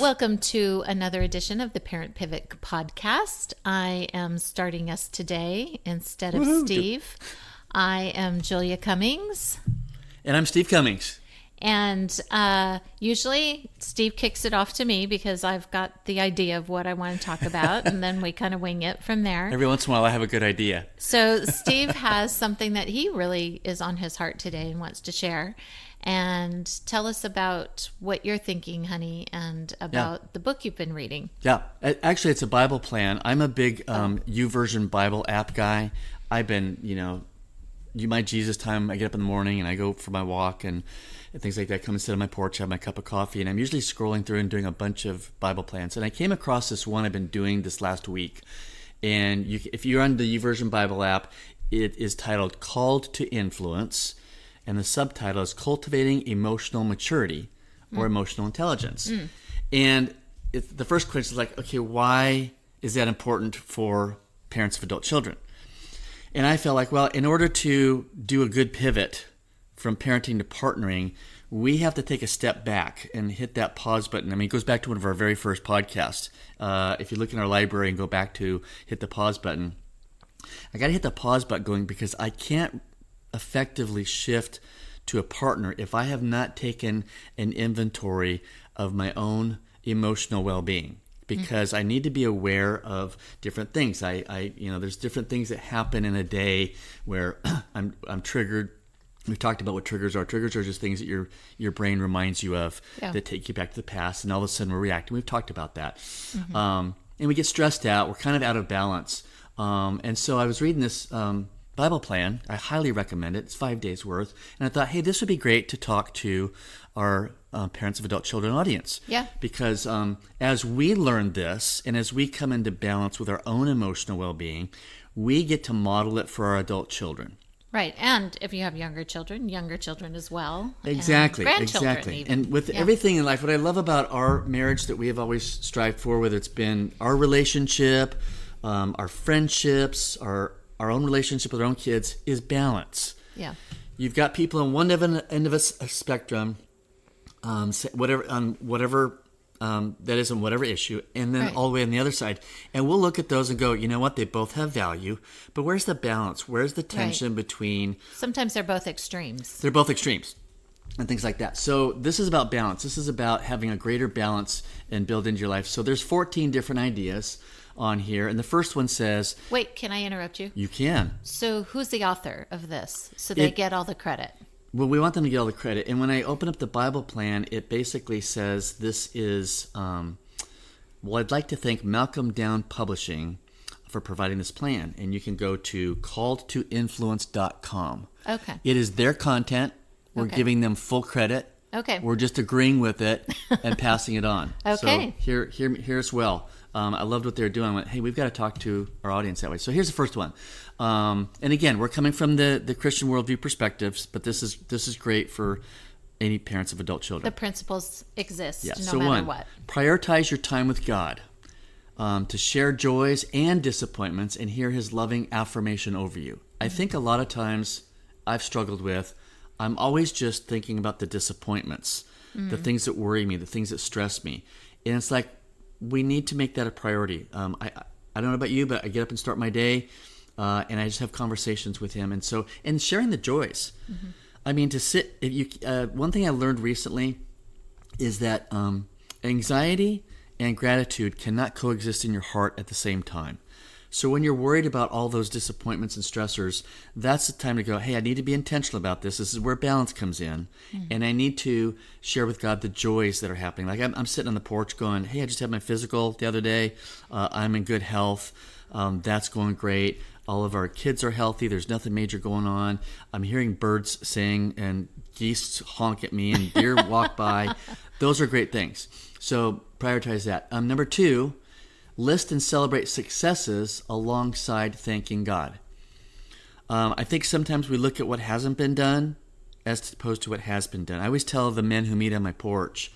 Welcome to another edition of the Parent Pivot podcast. I am starting us today instead of Steve. I am Julia Cummings. And I'm Steve Cummings. And usually Steve kicks it off to me because I've got the idea of what I want to talk about, and then we kind of wing it from there. Every once in a while I have a good idea. So Steve has something that he really is on his heart today and wants to share. And tell us about what you're thinking, honey, and about the book you've been reading. Yeah, actually it's a Bible plan. I'm a big YouVersion Bible app guy. I've been, my Jesus time, I get up in the morning and I go for my walk and things like that. Come and sit on my porch, have my cup of coffee, and I'm usually scrolling through and doing a bunch of Bible plans. And I came across this one I've been doing this last week. And if you're on the YouVersion Bible app, it is titled Called to Influence. And the subtitle is Cultivating Emotional Maturity or Emotional Intelligence. And the first question is like, okay, why is that important for parents of adult children? And I felt like, well, in order to do a good pivot from parenting to partnering, we have to take a step back and hit that pause button. I mean, it goes back to one of our very first podcasts. If you look in our library and go back to hit the pause button, I got to hit the pause button going because I can't effectively shift to a partner if I have not taken an inventory of my own emotional well-being, because I need to be aware of different things. There's different things that happen in a day where I'm triggered. We've talked about what triggers are. Triggers are just things that your brain reminds you of that take you back to the past, and all of a sudden we're reacting. We've talked about that. And we get stressed out. We're kind of out of balance. And so I was reading this Bible plan. I highly recommend it. It's 5 days worth. And I thought, hey, this would be great to talk to our parents of adult children audience. Yeah. Because as we learn this and as we come into balance with our own emotional well-being, we get to model it for our adult children. Right. And if you have younger children as well. Exactly. And grandchildren exactly. even. And with everything in life, what I love about our marriage that we have always strived for, whether it's been our relationship, our friendships, our own relationship with our own kids, is balance. Yeah. You've got people on one end of a spectrum, whatever that is on whatever issue, and then all the way on the other side. And we'll look at those and go, you know what, they both have value, but where's the balance? Where's the tension between... Sometimes they're both extremes. They're both extremes and things like that. So this is about balance. This is about having a greater balance and build into your life. So there's 14 different ideas on here, and the first one says... Wait, can I interrupt you? You can. So who's the author of this? So they get all the credit. Well, we want them to get all the credit. And when I open up the Bible plan, it basically says this is... I'd like to thank Malcolm Down Publishing for providing this plan. And you can go to calledtoinfluence.com. Okay. It is their content. We're giving them full credit. Okay. We're just agreeing with it and passing it on. Okay. So here's well. I loved what they were doing. I went, hey, we've got to talk to our audience that way. So here's the first one. And again, we're coming from the Christian worldview perspectives, but this is great for any parents of adult children. The principles exist no matter what. Prioritize your time with God to share joys and disappointments and hear his loving affirmation over you. I think a lot of times I've struggled with, I'm always just thinking about the disappointments, the things that worry me, the things that stress me. And it's like, we need to make that a priority. I don't know about you, but I get up and start my day, and I just have conversations with him, and sharing the joys. I mean, one thing I learned recently is that anxiety and gratitude cannot coexist in your heart at the same time. So when you're worried about all those disappointments and stressors, that's the time to go, hey, I need to be intentional about this. This is where balance comes in. And I need to share with God the joys that are happening. Like I'm sitting on the porch going, hey, I just had my physical the other day. I'm in good health. That's going great. All of our kids are healthy. There's nothing major going on. I'm hearing birds sing and geese honk at me and deer walk by. Those are great things. So prioritize that. Number 2, list and celebrate successes alongside thanking God. I think sometimes we look at what hasn't been done as opposed to what has been done. I always tell the men who meet on my porch,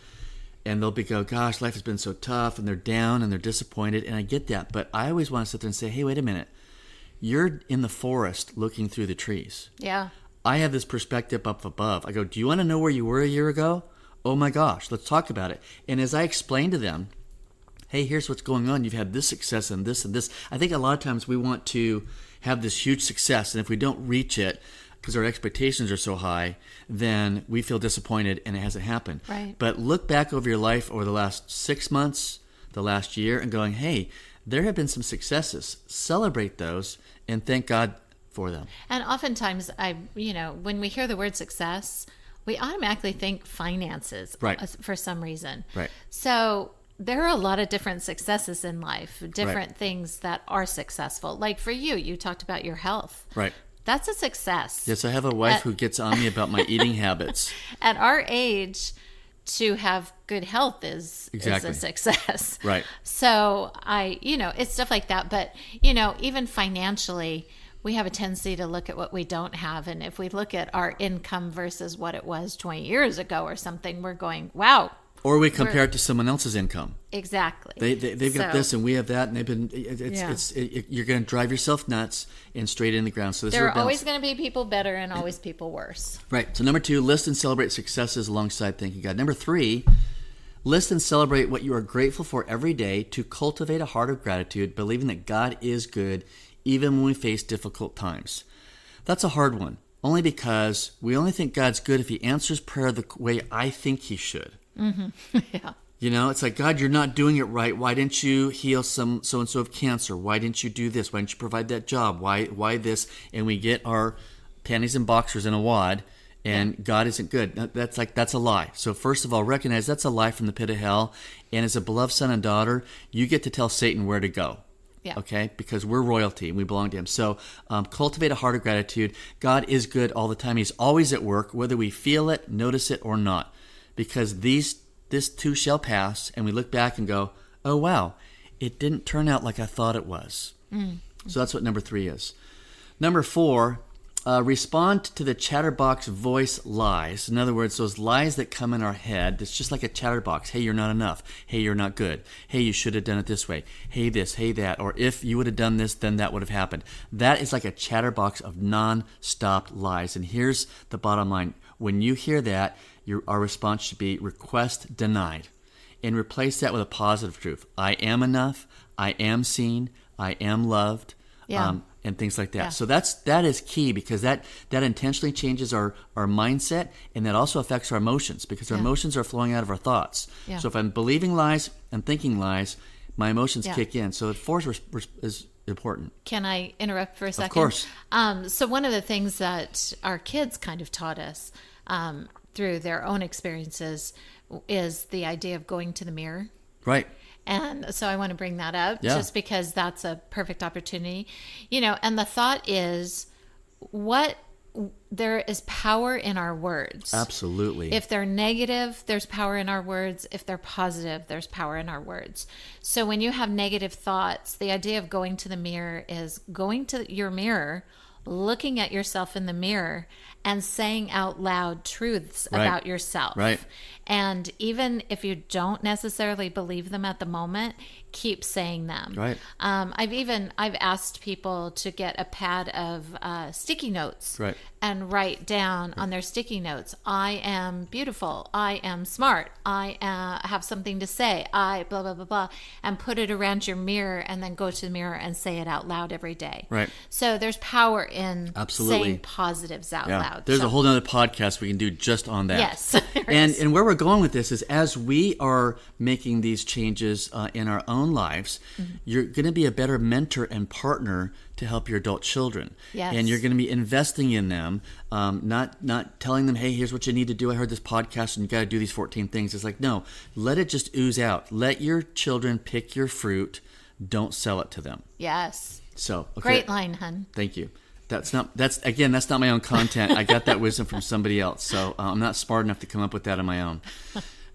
and they'll go, gosh, life has been so tough, and they're down and they're disappointed, and I get that. But I always want to sit there and say, hey, wait a minute. You're in the forest looking through the trees. Yeah. I have this perspective up above. I go, do you want to know where you were a year ago? oh my gosh, let's talk about it. And as I explain to them, hey, here's what's going on. You've had this success and this and this. I think a lot of times we want to have this huge success, and if we don't reach it because our expectations are so high, then we feel disappointed and it hasn't happened. Right. But look back over your life over the last 6 months, the last year, and going, hey, there have been some successes. Celebrate those and thank God for them. And oftentimes, when we hear the word success, we automatically think finances, right, for some reason. Right. So there are a lot of different successes in life, different things that are successful. Like for you, you talked about your health. Right. That's a success. Yes, I have a wife who gets on me about my eating habits. At our age, to have good health is a success. Right. So it's stuff like that. But, even financially, we have a tendency to look at what we don't have. And if we look at our income versus what it was 20 years ago or something, we're going, wow. Or we compare it to someone else's income. Exactly. They've got this and we have that, and they've been. You're going to drive yourself nuts and straight in the ground. So there are always going to be people better and always people worse. Right. So number 2, list and celebrate successes alongside thanking God. Number 3, list and celebrate what you are grateful for every day to cultivate a heart of gratitude, believing that God is good even when we face difficult times. That's a hard one, only because we only think God's good if He answers prayer the way I think He should. Mm-hmm. Yeah. It's like, God, you're not doing it right. Why didn't you heal some so-and-so of cancer? Why didn't you do this? Why didn't you provide that job? Why this? And we get our panties and boxers in a wad, and God isn't good. That's a lie. So first of all, recognize that's a lie from the pit of hell. And as a beloved son and daughter, you get to tell Satan where to go. Yeah. Okay? Because we're royalty and we belong to Him. So cultivate a heart of gratitude. God is good all the time. He's always at work, whether we feel it, notice it, or not. Because this too shall pass, and we look back and go, oh, wow, it didn't turn out like I thought it was. So that's what number 3 is. Number 4, respond to the chatterbox voice lies. In other words, those lies that come in our head, it's just like a chatterbox. Hey, you're not enough. Hey, you're not good. Hey, you should have done it this way. Hey, this, hey, that. Or if you would have done this, then that would have happened. That is like a chatterbox of non-stop lies. And here's the bottom line. When you hear that, our response should be request denied, and replace that with a positive truth. I am enough. I am seen. I am loved. And things like that. Yeah. So that is key, because that intentionally changes our mindset, and that also affects our emotions, because our emotions are flowing out of our thoughts. Yeah. So if I'm believing lies and thinking lies, my emotions kick in. So 4 is important. Can I interrupt for a second? Of course. So one of the things that our kids kind of taught us through their own experiences is the idea of going to the mirror. Right. And so I want to bring that up just because that's a perfect opportunity. And the thought is, there is power in our words. Absolutely. If they're negative, there's power in our words. If they're positive, there's power in our words. So when you have negative thoughts, the idea of going to the mirror is going to your mirror, looking at yourself in the mirror, and saying out loud truths about yourself. Right. And even if you don't necessarily believe them at the moment, keep saying them. Right. I've asked people to get a pad of sticky notes and write down on their sticky notes, I am beautiful, I am smart, I have something to say, I blah, blah, blah, blah, and put it around your mirror, and then go to the mirror and say it out loud every day. Right. So there's power in saying positives out loud. There's a whole other podcast we can do just on that. Yes. And where we're going with this is, as we are making these changes in our own lives, you're going to be a better mentor and partner to help your adult children. Yes. And you're going to be investing in them, not telling them, hey, here's what you need to do. I heard this podcast and you got to do these 14 things. It's like, no, let it just ooze out. Let your children pick your fruit. Don't sell it to them. Yes. So great line, hun. Thank you. That's not my own content. I got that wisdom from somebody else. So I'm not smart enough to come up with that on my own.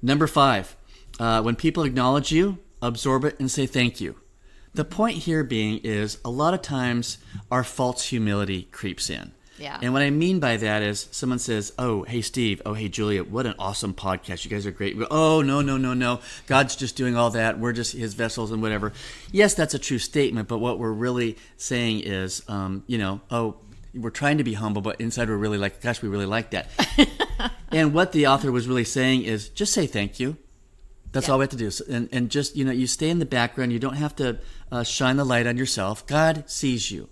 Number 5, when people acknowledge you, absorb it and say thank you. The point here being is, a lot of times our false humility creeps in. Yeah. And what I mean by that is, someone says, oh, hey, Steve. Oh, hey, Julia. What an awesome podcast. You guys are great. We go, oh, no. God's just doing all that. We're just His vessels and whatever. Yes, that's a true statement. But what we're really saying is, we're trying to be humble, but inside we're really like, gosh, we really like that. And what the author was really saying is just say thank you. That's all we have to do. And just, you stay in the background. You don't have to shine the light on yourself. God sees you.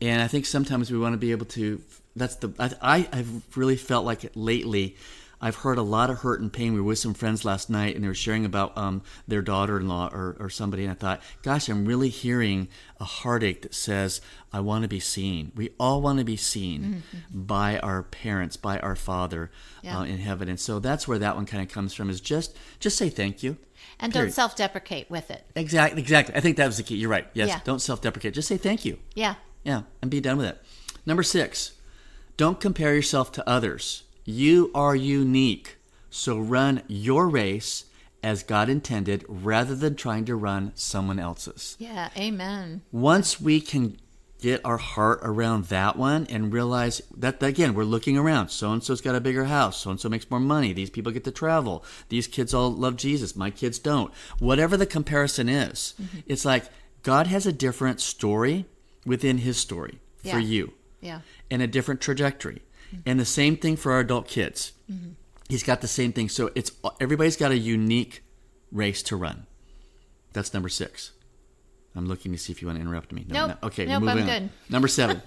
And I think sometimes we want to be able to, I've really felt like it lately. I've heard a lot of hurt and pain. We were with some friends last night, and they were sharing about their daughter-in-law or somebody, and I thought, gosh, I'm really hearing a heartache that says, I want to be seen. We all want to be seen by our parents, by our Father in heaven. And so that's where that one kind of comes from, is just say thank you. And don't self-deprecate with it. Exactly. I think that was the key. You're right. Yes, don't self-deprecate. Just say thank you. Yeah, and be done with it. Number 6, don't compare yourself to others. You are unique, so run your race as God intended rather than trying to run someone else's. Yeah, amen. Once we can get our heart around that one and realize that, again, we're looking around. So-and-so's got a bigger house. So-and-so makes more money. These people get to travel. These kids all love Jesus. My kids don't. Whatever the comparison is, it's like God has a different story within his story for you. Yeah. And a different trajectory. And the same thing for our adult kids. He's got the same thing. So everybody's got a unique race to run. That's number 6. I'm looking to see if you want to interrupt me. No. Okay, nope, moving I'm on. good. Number 7.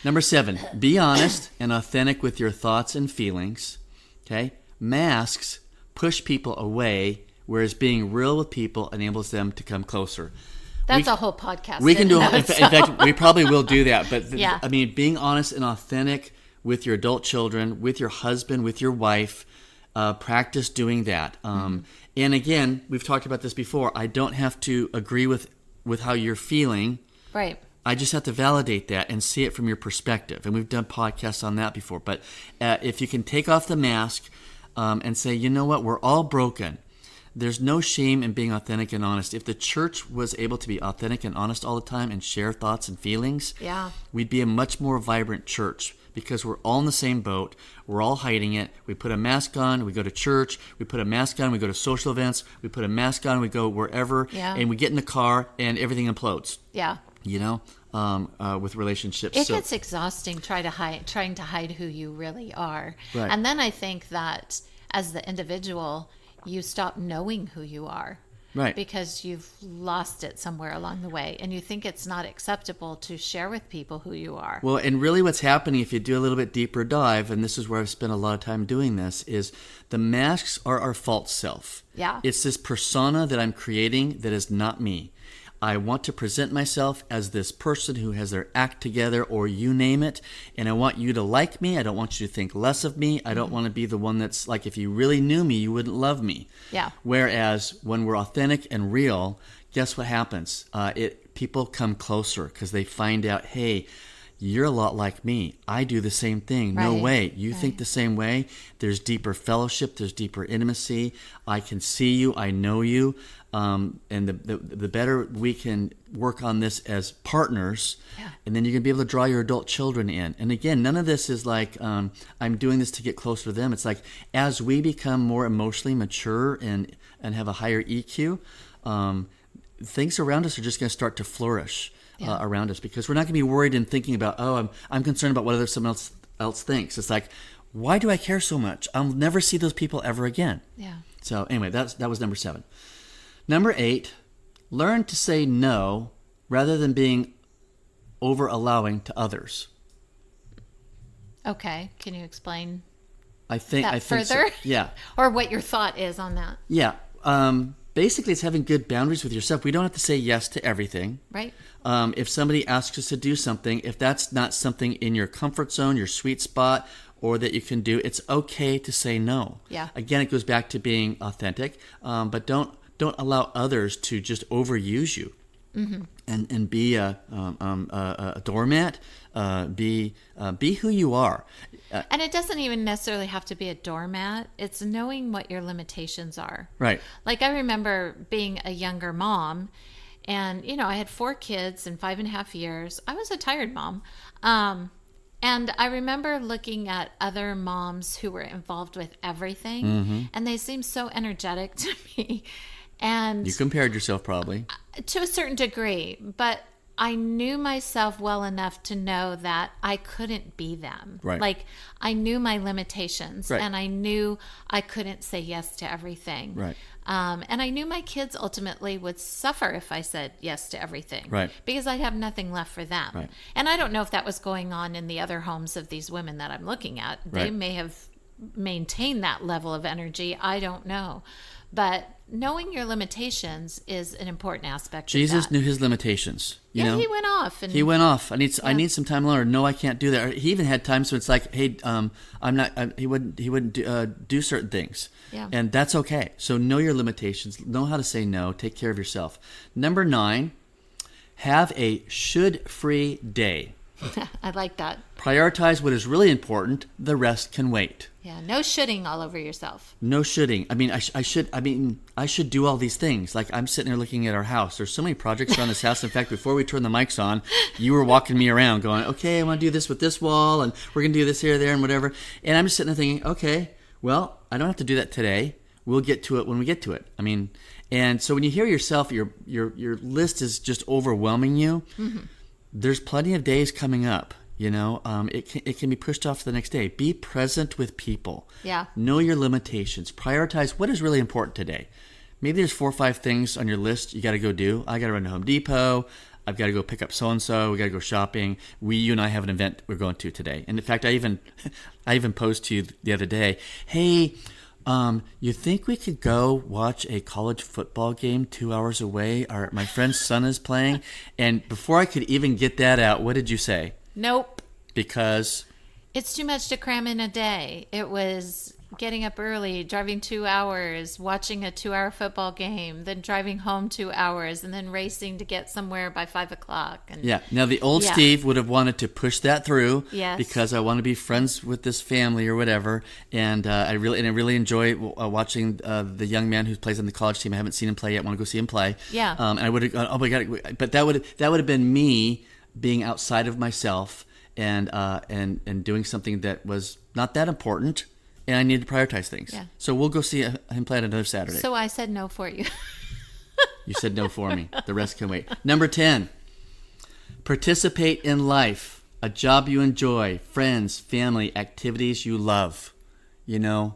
Number 7, be honest and authentic with your thoughts and feelings. Okay? Masks push people away, whereas being real with people enables them to come closer. That's a whole podcast. We can do in fact, we probably will do that. But I mean, being honest and authentic with your adult children, with your husband, with your wife, practice doing that. And again, we've talked about this before. I don't have to agree with how you're feeling. Right. I just have to validate that and see it from your perspective. And we've done podcasts on that before. But if you can take off the mask and say, you know what, we're all broken. There's no shame in being authentic and honest. If the church was able to be authentic and honest all the time and share thoughts and feelings, we'd be a much more vibrant church, because we're all in the same boat. We're all hiding it. We put a mask on, we go to church. We put a mask on, we go to social events. We put a mask on, we go wherever. And we get in the car and everything implodes. Yeah. With relationships. It gets exhausting trying to hide who you really are. Right. And then I think that as the individual, you stop knowing who you are. Right. Because you've lost it somewhere along the way, and you think it's not acceptable to share with people who you are. Well, and really what's happening, if you do a little bit deeper dive, and this is where I've spent a lot of time doing this, is the masks are our false self. Yeah. It's this persona that I'm creating that is not me. I want to present myself as this person who has their act together, or you name it, and I want you to like me. I don't want you to think less of me. I don't want to be the one that's like, if you really knew me, you wouldn't love me. Yeah. Whereas when we're authentic and real, guess what happens? People come closer because they find out, hey, you're a lot like me. I do the same thing. No way. You think the same way. There's deeper fellowship. There's deeper intimacy. I can see you. I know you. And the better we can work on this as partners, and then you're going to be able to draw your adult children in. And again, none of this is like, I'm doing this to get closer to them. It's like, as we become more emotionally mature and have a higher EQ, things around us are just going to start to flourish around us, because we're not going to be worried and thinking about, I'm concerned about what someone else thinks. It's like, why do I care so much? I'll never see those people ever again. Yeah. So anyway, that was number 7. Number 8, learn to say no rather than being over-allowing to others. Okay. Can you explain I think further? So. Yeah. Or what your thought is on that? Yeah. Basically, it's having good boundaries with yourself. We don't have to say yes to everything. Right. If somebody asks us to do something, if that's not something in your comfort zone, your sweet spot, or that you can do, it's okay to say no. Yeah. Again, it goes back to being authentic, but don't allow others to just overuse you and be a doormat. Be who you are. And it doesn't even necessarily have to be a doormat. It's knowing what your limitations are. Right. Like, I remember being a younger mom, and, I had 4 kids in 5.5 years. I was a tired mom. And I remember looking at other moms who were involved with everything, and they seemed so energetic to me. And you compared yourself probably. To a certain degree, but I knew myself well enough to know that I couldn't be them. Right. Like, I knew my limitations, Right. and I knew I couldn't say yes to everything. Right. And I knew my kids ultimately would suffer if I said yes to everything. Right. Because I'd have nothing left for them. Right. And I don't know if that was going on in the other homes of these women that I'm looking at. They Right. may have maintained that level of energy. I don't know. But knowing your limitations is an important aspect Jesus of that. knew his limitations. You know? He went off. And He went off. I need some time alone. Or no, I can't do that. Or he even had times when it's like, hey, I'm not. He wouldn't do certain things. Yeah. And that's okay. So know your limitations. Know how to say no. Take care of yourself. Number 9, have a should-free day. I like that. Prioritize what is really important. The rest can wait. Yeah, no shoulding all over yourself. No shoulding. I mean, I should do all these things. Like, I'm sitting there looking at our house. There's so many projects around this house. In fact, before we turned the mics on, you were walking me around going, okay, I want to do this with this wall, and we're going to do this here, there, and whatever. And I'm just sitting there thinking, okay, well, I don't have to do that today. We'll get to it when we get to it. I mean, and so when you hear yourself, your list is just overwhelming you. Mm-hmm. There's plenty of days coming up. You know, it can be pushed off to the next day. Be present with people. Yeah. Know your limitations. Prioritize what is really important today. Maybe there's 4 or 5 things on your list you got to go do. I got to run to Home Depot. I've got to go pick up so-and-so. We got to go shopping. You and I have an event we're going to today. And in fact, I even posed to you the other day, hey, you think we could go watch a college football game 2 hours away? My friend's son is playing. And before I could even get that out, what did you say? Nope. Because? It's too much to cram in a day. It was getting up early, driving 2 hours, watching a 2-hour football game, then driving home 2 hours, and then racing to get somewhere by 5 o'clock. And yeah. Now, the old Steve would have wanted to push that through. Yes. Because I want to be friends with this family or whatever. And I really enjoy watching the young man who plays on the college team. I haven't seen him play yet. I want to go see him play. Yeah. And I would have gone, oh my God. But that would have been me being outside of myself and doing something that was not that important, and I needed to prioritize things. Yeah. So we'll go see him play on another Saturday. So I said no for you. You said no for me. The rest can wait. Number 10, participate in life. A job you enjoy, friends, family, activities you love. You know,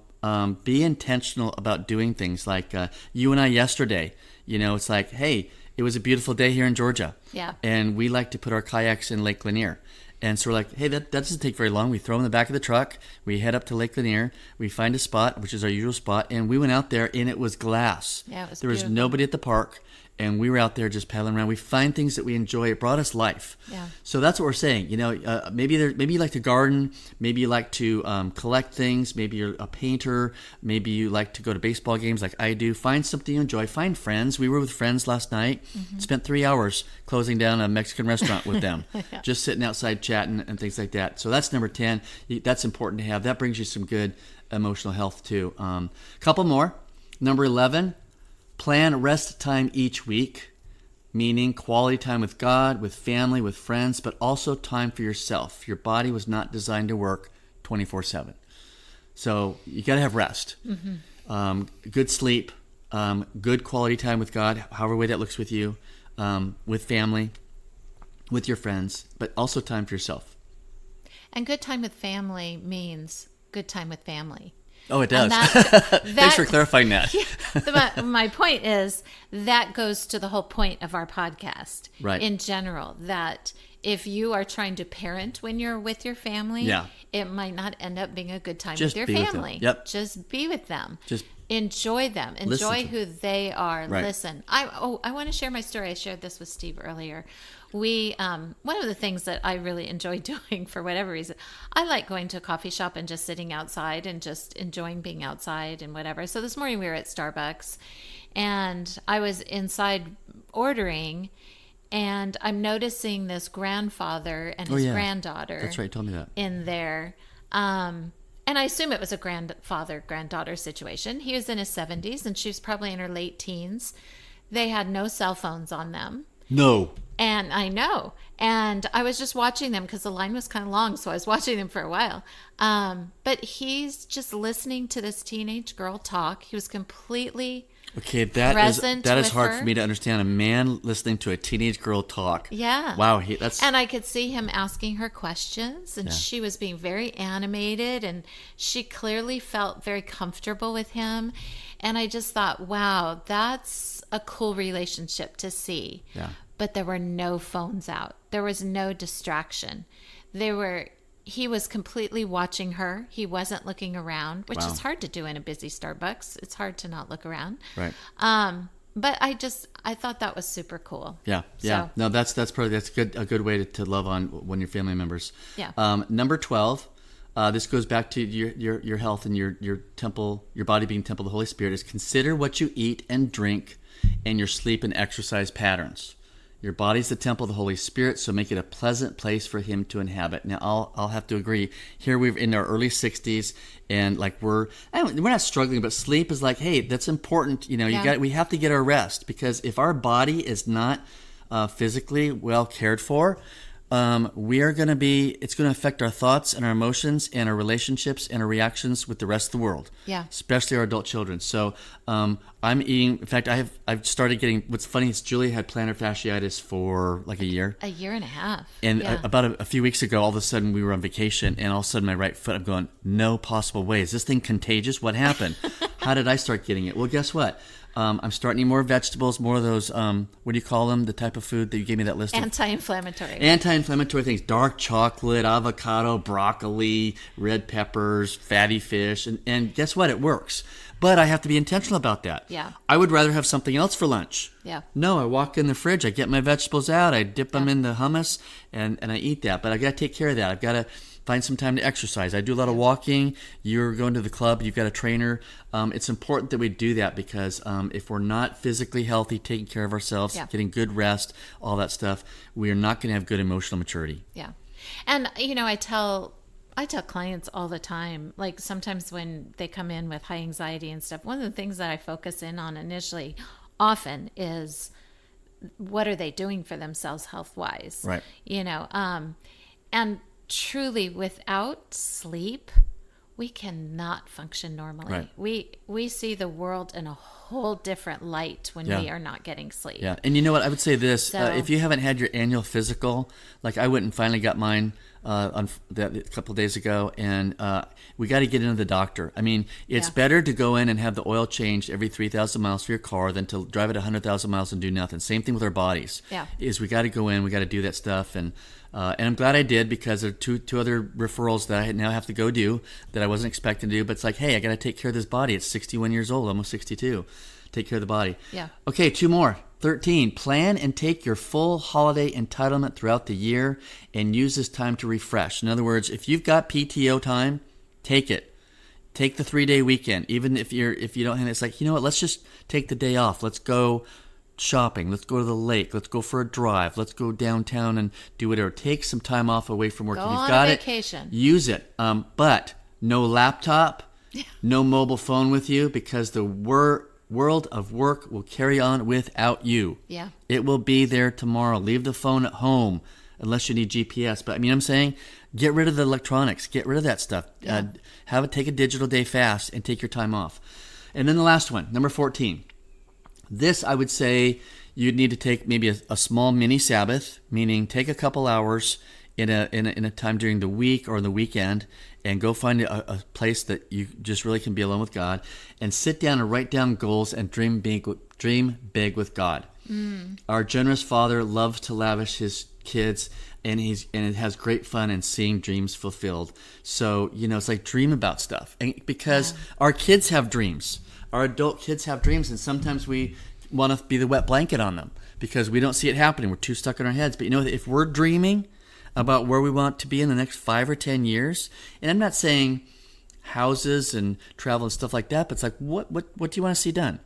be intentional about doing things like you and I yesterday. You know, it's like, hey, it was a beautiful day here in Georgia. Yeah. And we like to put our kayaks in Lake Lanier. And so we're like, hey, that doesn't take very long. We throw them in the back of the truck. We head up to Lake Lanier. We find a spot, which is our usual spot. And we went out there, and it was glass. Yeah, it was There was beautiful. nobody at the park. And we were out there just paddling around. We find things that we enjoy. It brought us life. Yeah. So that's what we're saying. You know, maybe you like to garden. Maybe you like to collect things. Maybe you're a painter. Maybe you like to go to baseball games like I do. Find something you enjoy. Find friends. We were with friends last night. Mm-hmm. Spent 3 hours closing down a Mexican restaurant with them. Yeah. Just sitting outside chatting and things like that. So that's number 10. That's important to have. That brings you some good emotional health too. Couple more. Number 11. Plan rest time each week, meaning quality time with God, with family, with friends, but also time for yourself. Your body was not designed to work 24/7. So you got to have rest, good sleep, good quality time with God, however way that looks with you, with family, with your friends, but also time for yourself. And good time with family means good time with family. Oh, it does. Thanks for clarifying that. Yeah, my point is that goes to the whole point of our podcast. Right. In general, that if you are trying to parent when you're with your family, Yeah. it might not end up being a good time Just with your be with them. family. Yep. Just be with them. Just enjoy them. listen Enjoy to who they are. Right. Listen. I want to share my story. I shared this with Steve earlier. We one of the things that I really enjoy doing for whatever reason, I like going to a coffee shop and just sitting outside and just enjoying being outside and whatever. So this morning we were at Starbucks and I was inside ordering and I'm noticing this grandfather and his granddaughter. That's right. You told me that. In there. And I assume it was a grandfather-granddaughter situation. He was in his 70s and she was probably in her late teens. They had no cell phones on them. No. And I know. And I was just watching them because the line was kind of long, so I was watching them for a while. But he's just listening to this teenage girl talk. He was completely Okay, present that is with hard her. for me to understand. A man listening to a teenage girl talk. Yeah. Wow, And I could see him asking her questions, and Yeah. she was being very animated, and she clearly felt very comfortable with him. And I just thought, wow, that's a cool relationship to see. Yeah. But there were no phones out. There was no distraction. He was completely watching her. He wasn't looking around, which Wow. is hard to do in a busy Starbucks. It's hard to not look around. Right. But I thought that was super cool. Yeah, yeah. So, No, that's a good way to love on when your family members. Yeah. Number 12. This goes back to your health and your temple, your body being temple of the Holy Spirit. Is consider what you eat and drink, and your sleep and exercise patterns. Your body's the temple of the Holy Spirit, so make it a pleasant place for Him to inhabit. Now, I'll have to agree. Here we're in our early 60s, and like we're not struggling, but sleep is like, hey, that's important. Yeah. We have to get our rest, because if our body is not physically well cared for, it's going to affect our thoughts and our emotions and our relationships and our reactions with the rest of the world. Yeah. Especially our adult children. So I'm eating. In fact, I've started getting. What's funny is Julie had plantar fasciitis for like a year. A year and a half. And Yeah. about a few weeks ago, all of a sudden we were on vacation, and all of a sudden my right foot, I'm going, no possible way. Is this thing contagious? What happened? How did I start getting it? Well, guess what? I'm starting to eat more vegetables, more of those, what do you call them? The type of food that you gave me that list of. Anti-inflammatory things. Dark chocolate, avocado, broccoli, red peppers, fatty fish. And guess what? It works. But I have to be intentional about that. Yeah. I would rather have something else for lunch. Yeah. No, I walk in the fridge, I get my vegetables out, I dip them in the hummus, and I eat that. But I've got to take care of that. I've got to find some time to exercise. I do a lot of walking. You're going to the club, you've got a trainer. It's important that we do that, because if we're not physically healthy, taking care of ourselves, getting good rest, all that stuff, we are not going to have good emotional maturity. Yeah. And, I tell clients all the time, like sometimes when they come in with high anxiety and stuff, one of the things that I focus in on initially often is what are they doing for themselves health-wise? Right. And truly without sleep, we cannot function normally. Right. We see the world in a whole different light when we are not getting sleep. Yeah. And you know what? I would say this. So, if you haven't had your annual physical, like I went and finally got mine a couple of days ago, and we got to get into the doctor. I mean, it's better to go in and have the oil changed every 3,000 miles for your car than to drive it 100,000 miles and do nothing. Same thing with our bodies. Yeah. Is we got to go in, we got to do that stuff, and I'm glad I did, because there are two other referrals that I now have to go do that I wasn't expecting to do. But it's like, hey, I got to take care of this body. It's 61 years old, almost 62. Take care of the body. Yeah. Okay, 2 more. 13, plan and take your full holiday entitlement throughout the year and use this time to refresh. In other words, if you've got PTO time, take it. Take the 3-day weekend. Even if you don't have it, it's like, you know what, let's just take the day off. Let's go shopping. Let's go to the lake. Let's go for a drive. Let's go downtown and do whatever. Take some time off away from work. Go if you've on got a vacation. Use it. But no laptop, no mobile phone with you, because the world of work will carry on without you. Yeah. It will be there tomorrow. Leave the phone at home unless you need GPS. But I'm saying, get rid of the electronics. Get rid of that stuff. Yeah. Take a digital day fast and take your time off. And then the last one, number 14. This, I would say, you'd need to take maybe a small mini Sabbath, meaning take a couple hours in a time during the week or the weekend, and go find a place that you just really can be alone with God, and sit down and write down goals and dream big with God. Our generous Father loves to lavish His kids, and it has great fun in seeing dreams fulfilled. So it's like, dream about stuff, and because our kids have dreams, our adult kids have dreams, and sometimes we want to be the wet blanket on them because we don't see it happening. We're too stuck in our heads. But if we're dreaming about where we want to be in the next 5 or 10 years, and I'm not saying houses and travel and stuff like that, but it's like, what do you want to see done?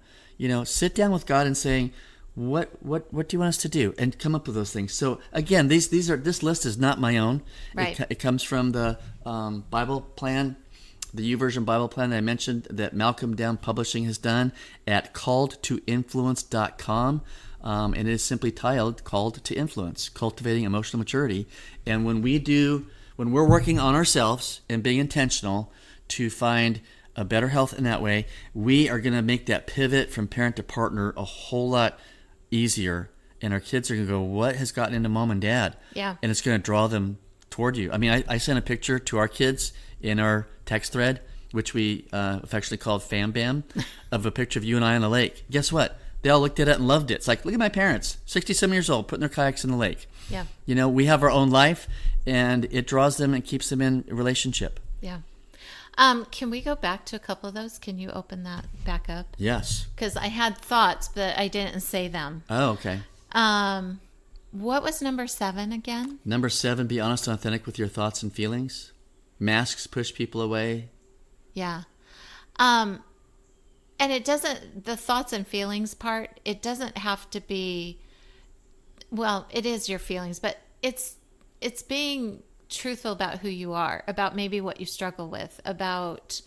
Sit down with God and saying, what do you want us to do, and come up with those things. So again, this list is not my own. Right. It comes from the Bible plan, the YouVersion Bible plan that I mentioned that Malcolm Down Publishing has done at calledtoinfluence.com. And it is simply titled Called to Influence, Cultivating Emotional Maturity. And when we're working on ourselves and being intentional to find a better health in that way. We are going to make that pivot from parent to partner a whole lot easier. And our kids are going to go, what has gotten into mom and dad? Yeah. And it's going to draw them toward you. I mean, I sent a picture to our kids in our text thread, which we affectionately called Fam Bam, of a picture of you and I on the lake. Guess what? They all looked at it and loved it. It's like, look at my parents, 60-some years old, putting their kayaks in the lake. Yeah. You know, we have our own life, and it draws them and keeps them in a relationship. Yeah. Can we go back to a couple of those? Can you open that back up? Yes. Because I had thoughts, but I didn't say them. Oh, okay. What was number 7 again? Number 7, be honest and authentic with your thoughts and feelings. Masks push people away. Yeah. And it doesn't, the thoughts and feelings part, it doesn't have to be, well, it is your feelings, but it's being truthful about who you are, about maybe what you struggle with, about,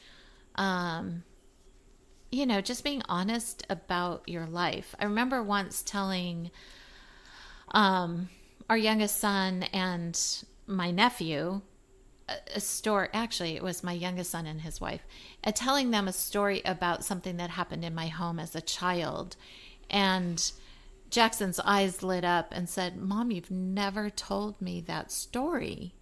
just being honest about your life. I remember once telling our youngest son and my nephew a story. Actually, it was my youngest son and his wife, telling them a story about something that happened in my home as a child. And Jackson's eyes lit up and said, Mom, you've never told me that story.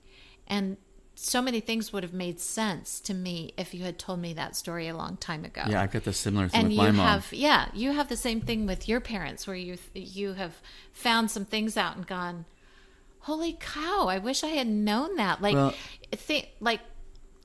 And so many things would have made sense to me if you had told me that story a long time ago. Yeah, I've got the similar thing and with my mom. You have the same thing with your parents, where you have found some things out and gone, holy cow, I wish I had known that. Like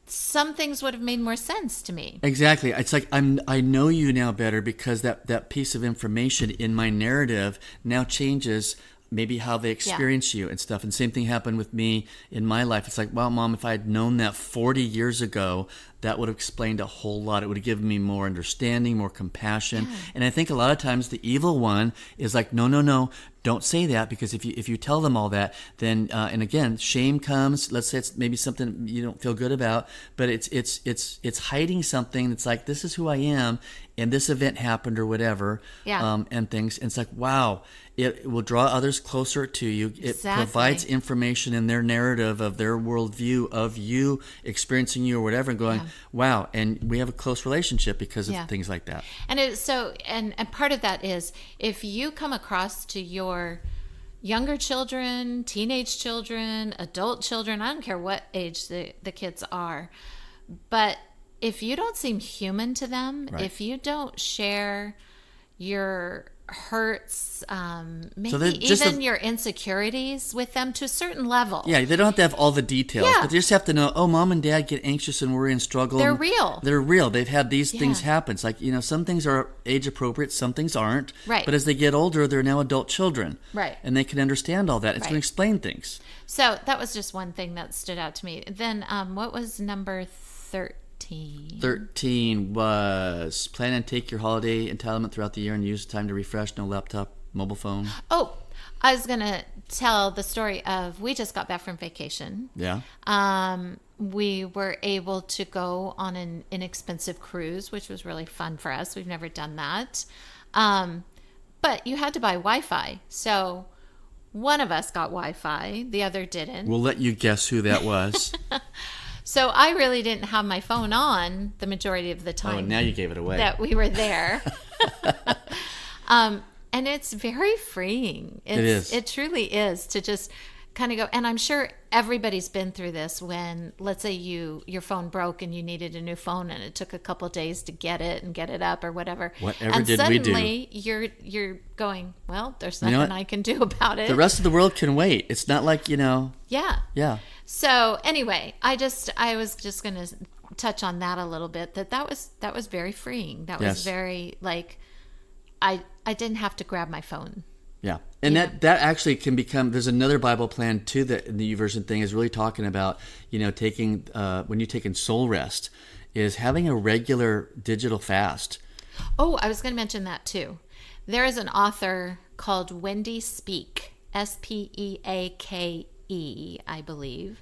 some things would have made more sense to me. Exactly. It's like I know you now better because that piece of information in my narrative now changes maybe how they experience you and stuff. And same thing happened with me in my life. It's like, wow, Mom, if I had known that 40 years ago, that would have explained a whole lot. It would have given me more understanding, more compassion. Yeah. And I think a lot of times the evil one is like, no, don't say that, because if you tell them all that, then and again, shame comes. Let's say it's maybe something you don't feel good about, but it's hiding something. It's like, this is who I am, and this event happened or whatever, and things. And it's like, wow, it will draw others closer to you. It provides information in their narrative of their worldview of you experiencing you or whatever, and going, wow, and we have a close relationship because of things like that. And and part of that is, if you come across to your younger children, teenage children, adult children, I don't care what age the kids are, but if you don't seem human to them, if you don't share your hurts, maybe even your insecurities with them to a certain level. Yeah, they don't have to have all the details, but they just have to know, oh, Mom and Dad get anxious and worry and struggle. They're real. They're real. They've had these things happen. It's like, some things are age appropriate, some things aren't. Right. But as they get older, they're now adult children. Right. And they can understand all that. It's going to explain things. So that was just one thing that stood out to me. Then what was number 13? 13 was plan and take your holiday entitlement throughout the year and use the time to refresh. No laptop, mobile phone. Oh, I was going to tell the story of, we just got back from vacation. Yeah. We were able to go on an inexpensive cruise, which was really fun for us. We've never done that. But you had to buy Wi-Fi. So one of us got Wi-Fi, the other didn't. We'll let you guess who that was. So I really didn't have my phone on the majority of the time. Oh, now you gave it away. That we were there. And it's very freeing. It is. It truly is, to just kind of go. And I'm sure everybody's been through this when, let's say your phone broke and you needed a new phone and it took a couple of days to get it and get it up or whatever. Whatever and did we do? Suddenly you're going, well, there's nothing I can do about it. The rest of the world can wait. It's not like, Yeah. Yeah. So anyway, I was just going to touch on that a little bit, that was very freeing. That was very, like, I didn't have to grab my phone. Yeah. And that actually can become, there's another Bible plan too that in the YouVersion thing is really talking about, taking, when you're taking soul rest, is having a regular digital fast. Oh, I was going to mention that too. There is an author called Wendy Speake, Speake, I believe.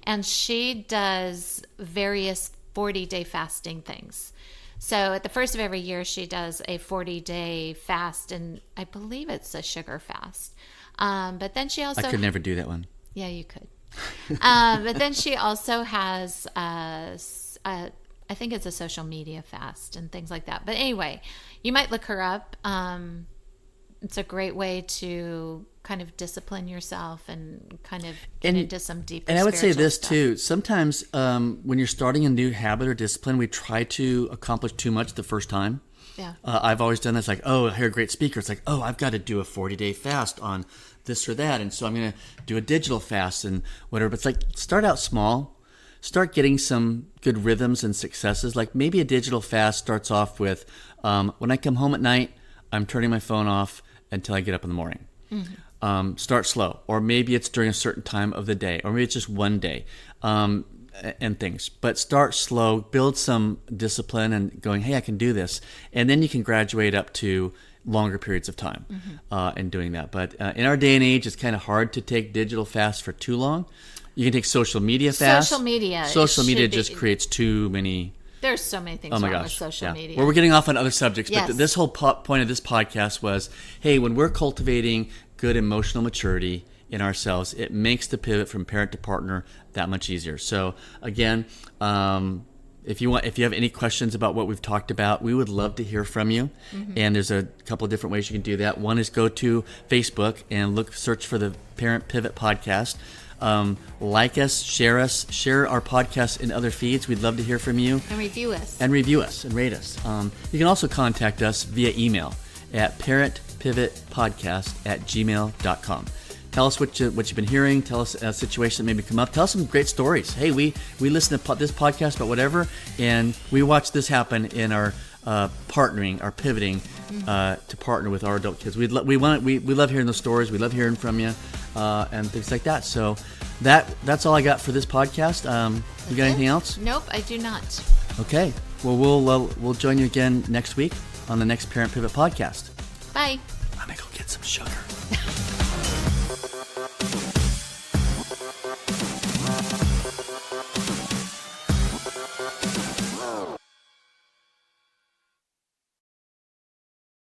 And she does various 40-day fasting things. So at the first of every year, she does a 40-day fast, and I believe it's a sugar fast. But then she also... I could never do that one. Yeah, you could. But then she also has, I I think it's a social media fast and things like that. But anyway, you might look her up. It's a great way to kind of discipline yourself and kind of get into some deeper. And I would say this stuff. too. Sometimes when you're starting a new habit or discipline, we try to accomplish too much the first time. Yeah. I've always done this, like, oh, I hear a great speaker. It's like, oh, I've got to do a 40-day fast on this or that. And so I'm going to do a digital fast and whatever. But it's like, start out small. Start getting some good rhythms and successes. Like maybe a digital fast starts off with, when I come home at night, I'm turning my phone off until I get up in the morning. Mm-hmm. Start slow. Or maybe it's during a certain time of the day. Or maybe it's just one day. And things. But start slow, build some discipline and going, hey, I can do this. And then you can graduate up to longer periods of time in doing that. But in our day and age, it's kind of hard to take digital fast for too long. You can take social media fast. Social media just creates too many. There's so many things wrong with social media. Well, we're getting off on other subjects, yes. But this whole point of this podcast was, hey, when we're cultivating good emotional maturity in ourselves, it makes the pivot from parent to partner that much easier. So again, if you have any questions about what we've talked about, we would love to hear from you. Mm-hmm. And there's a couple of different ways you can do that. One is go to Facebook and search for the Parent Pivot Podcast. Like us, share our podcast in other feeds. We'd love to hear from you. And review us. And rate us. You can also contact us via email at parentpivotpodcast@gmail.com. Tell us what you've been hearing. Tell us a situation that maybe come up. Tell us some great stories. Hey, we listen to this podcast about whatever, and we watched this happen in our partnering, our pivoting to partner with our adult kids. We love hearing those stories. We love hearing from you and things like that. So that's all I got for this podcast. You got anything else? Nope, I do not. Okay. Well, we'll join you again next week on the next Parent Pivot Podcast. Bye. I'm gonna go get some sugar.